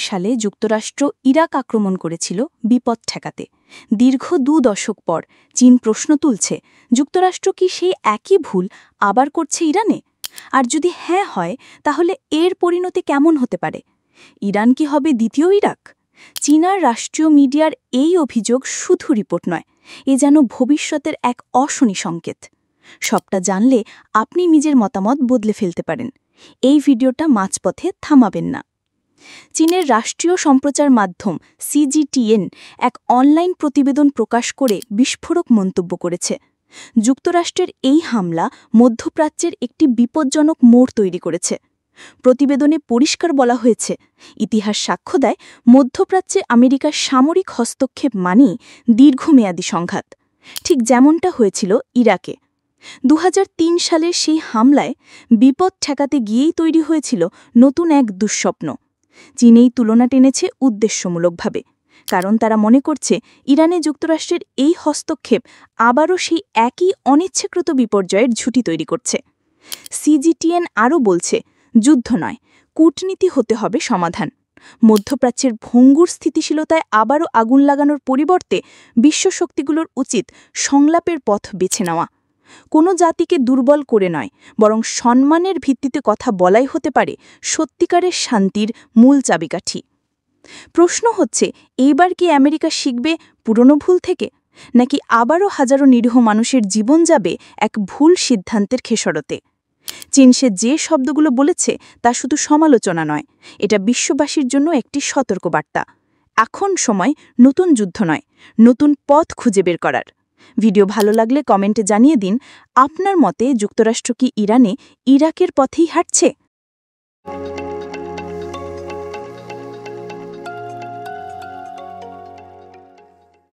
সালে যুক্তরাষ্ট্র ইরাক আক্রমণ করেছিল বিপদ ঠেকাতে। দীর্ঘ ২ দশক পর চীন প্রশ্ন তুলছে, যুক্তরাষ্ট্র কি সেই একই ভুল আবার করছে ইরানে? আর যদি হ্যাঁ হয়, তাহলে এর পরিণতি কেমন হতে পারে? ইরান কি হবে দ্বিতীয় ইরাক? চীনার রাষ্ট্রীয় মিডিয়ার এই অভিযোগ শুধু রিপোর্ট নয়, এ যেন ভবিষ্যতের এক অশনি সংকেত। সবটা জানলে আপনি নিজের মতামত বদলে ফেলতে পারেন। এই ভিডিওটা মাঝপথে থামাবেন না। চীনের রাষ্ট্রীয় সম্প্রচার মাধ্যম CGTN এক অনলাইন প্রতিবেদন প্রকাশ করে বিস্ফোরক মন্তব্য করেছে। যুক্তরাষ্ট্রের এই হামলা মধ্যপ্রাচ্যের একটি বিপজ্জনক মোড় তৈরি করেছে। প্রতিবেদনে পরিষ্কার বলা হয়েছে, ইতিহাস সাক্ষ্য দেয় মধ্যপ্রাচ্যে আমেরিকার সামরিক হস্তক্ষেপ মানেই দীর্ঘমেয়াদী সংঘাত, ঠিক যেমনটা হয়েছিল ইরাকে। ২০০৩ সালের সেই হামলায় বিপদ ঠেকাতে গিয়েই তৈরি হয়েছিল নতুন এক দুঃস্বপ্ন। চীন এই তুলনা টেনেছে উদ্দেশ্যমূলকভাবে, কারণ তারা মনে করছে ইরানে যুক্তরাষ্ট্রের এই হস্তক্ষেপ আবারও সেই একই অনিচ্ছাকৃত বিপর্যয়ের ঝুঁকি তৈরি করছে। CGTN আরও বলছে, যুদ্ধ নয়, কূটনীতি হতে হবে সমাধান। মধ্যপ্রাচ্যের ভঙ্গুর স্থিতিশীলতায় আবারও আগুন লাগানোর পরিবর্তে বিশ্বশক্তিগুলোর উচিত সংলাপের পথ বেছে নেওয়া। কোনো জাতিকে দুর্বল করে নয়, বরং সম্মানের ভিত্তিতে কথা বলাই হতে পারে সত্যিকারের শান্তির মূল চাবিকাঠি। প্রশ্ন হচ্ছে, এইবার কি আমেরিকা শিখবে পুরনো ভুল থেকে, নাকি আবারও হাজারো নিরীহ মানুষের জীবন যাবে এক ভুল সিদ্ধান্তের খেসরতে? চীন সে যে শব্দগুলো বলেছে তা শুধু সমালোচনা নয়, এটা বিশ্ববাসীর জন্য একটি সতর্কবার্তা। এখন সময় নতুন যুদ্ধ নয়, নতুন পথ খুঁজে বের করার। ভিডিও ভালো লাগলে কমেন্টে জানিয়ে দিন, আপনার মতে যুক্তরাষ্ট্র কি ইরাকের পথেই হাঁটছে?